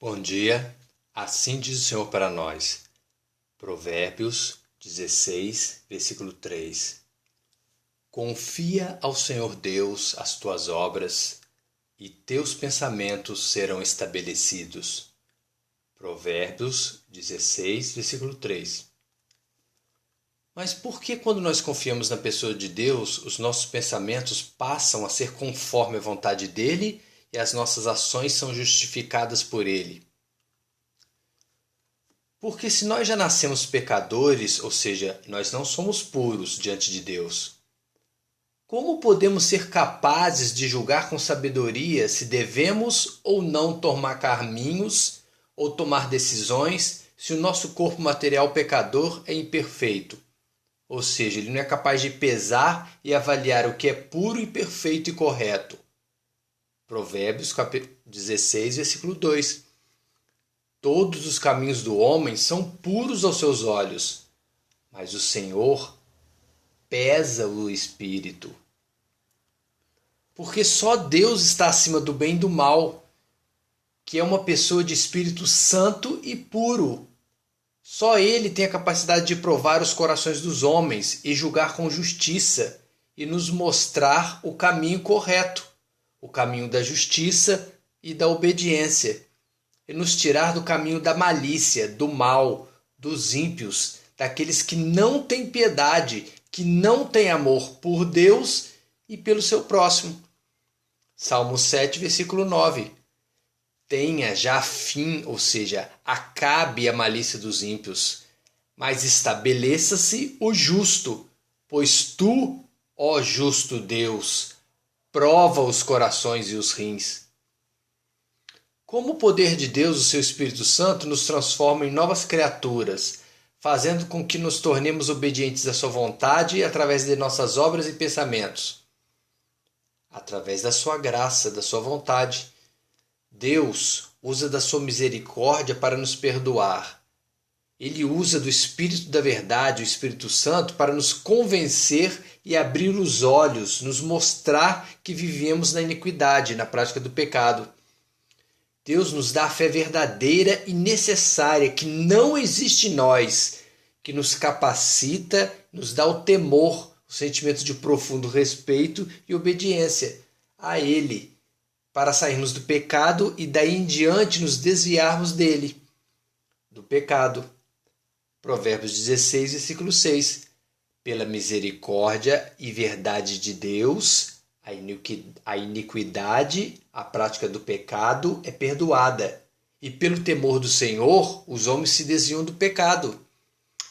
Bom dia, assim diz o Senhor para nós. Provérbios 16, versículo 3. Confia ao Senhor Deus as tuas obras e teus pensamentos serão estabelecidos. Provérbios 16, versículo 3. Mas por que quando nós confiamos na pessoa de Deus, os nossos pensamentos passam a ser conforme a vontade dele e as nossas ações são justificadas por ele? Porque se nós já nascemos pecadores, ou seja, nós não somos puros diante de Deus, como podemos ser capazes de julgar com sabedoria se devemos ou não tomar caminhos ou tomar decisões se o nosso corpo material pecador é imperfeito? Ou seja, ele não é capaz de pesar e avaliar o que é puro e perfeito e correto. Provérbios 16, versículo 2. Todos os caminhos do homem são puros aos seus olhos, mas o Senhor pesa o espírito. Porque só Deus está acima do bem e do mal, que é uma pessoa de espírito santo e puro. Só Ele tem a capacidade de provar os corações dos homens e julgar com justiça e nos mostrar o caminho correto, o caminho da justiça e da obediência, e nos tirar do caminho da malícia, do mal, dos ímpios, daqueles que não têm piedade, que não têm amor por Deus e pelo seu próximo. Salmo 7, versículo 9. Tenha já fim, ou seja, acabe a malícia dos ímpios, mas estabeleça-se o justo, pois tu, ó justo Deus, prova os corações e os rins. Como o poder de Deus, o seu Espírito Santo, nos transforma em novas criaturas, fazendo com que nos tornemos obedientes à sua vontade através de nossas obras e pensamentos. Através da sua graça, da sua vontade. Deus usa da sua misericórdia para nos perdoar. Ele usa do Espírito da verdade, o Espírito Santo, para nos convencer e abrir os olhos, nos mostrar que vivemos na iniquidade, na prática do pecado. Deus nos dá a fé verdadeira e necessária que não existe em nós, que nos capacita, nos dá o temor, o sentimento de profundo respeito e obediência a Ele, para sairmos do pecado e daí em diante nos desviarmos dele, do pecado. Provérbios 16, versículo 6. Pela misericórdia e verdade de Deus, a iniquidade, a prática do pecado é perdoada. E pelo temor do Senhor, os homens se desviam do pecado.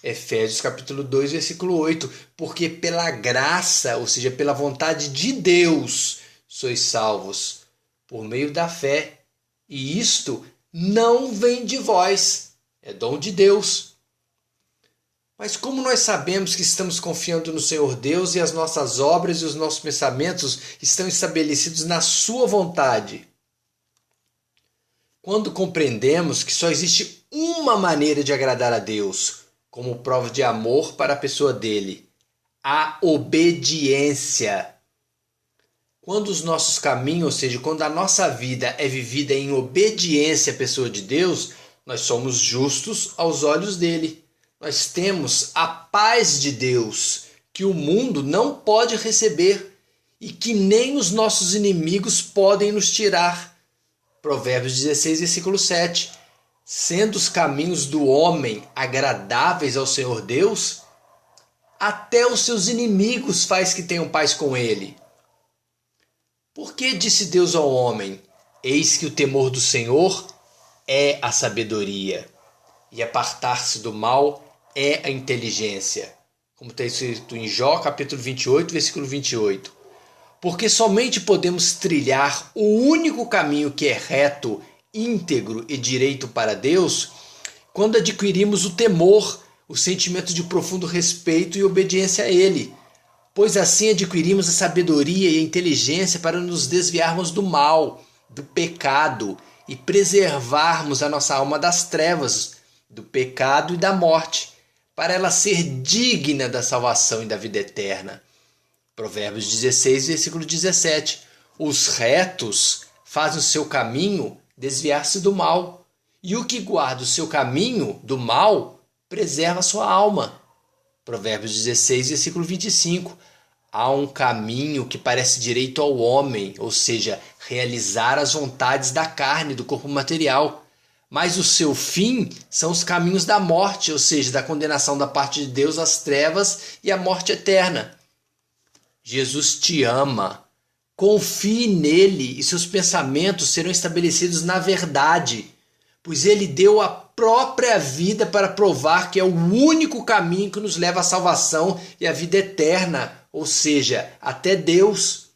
Efésios capítulo 2, versículo 8. Porque pela graça, ou seja, pela vontade de Deus, sois salvos, por meio da fé. E isto não vem de vós, é dom de Deus. Mas como nós sabemos que estamos confiando no Senhor Deus e as nossas obras e os nossos pensamentos estão estabelecidos na sua vontade? Quando compreendemos que só existe uma maneira de agradar a Deus, como prova de amor para a pessoa dele, a obediência. Quando os nossos caminhos, ou seja, quando a nossa vida é vivida em obediência à pessoa de Deus, nós somos justos aos olhos dele. Nós temos a paz de Deus, que o mundo não pode receber e que nem os nossos inimigos podem nos tirar. Provérbios 16, versículo 7. Sendo os caminhos do homem agradáveis ao Senhor Deus, até os seus inimigos faz que tenham paz com ele. Porque disse Deus ao homem: eis que o temor do Senhor é a sabedoria, e apartar-se do mal é a inteligência. Como está escrito em Jó, capítulo 28, versículo 28. Porque somente podemos trilhar o único caminho que é reto, íntegro e direito para Deus quando adquirimos o temor, o sentimento de profundo respeito e obediência a Ele. Pois assim adquirimos a sabedoria e a inteligência para nos desviarmos do mal, do pecado e preservarmos a nossa alma das trevas, do pecado e da morte, para ela ser digna da salvação e da vida eterna. Provérbios 16, versículo 17. Os retos fazem o seu caminho desviar-se do mal, E o que guarda o seu caminho do mal, preserva a sua alma. Provérbios 16, versículo 25. Há um caminho que parece direito ao homem, ou seja, realizar as vontades da carne, do corpo material. Mas o seu fim são os caminhos da morte, ou seja, da condenação da parte de Deus às trevas e à morte eterna. Jesus te ama. Confie nele e seus pensamentos serão estabelecidos na verdade, pois ele deu a própria vida para provar que é o único caminho que nos leva à salvação e à vida eterna, ou seja, até Deus.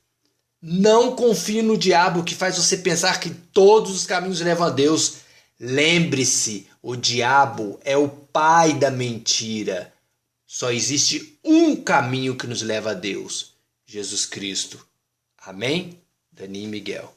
Não confie no diabo que faz você pensar que todos os caminhos levam a Deus. Lembre-se, o diabo é o pai da mentira. Só existe um caminho que nos leva a Deus, Jesus Cristo. Amém? Dani e Miguel.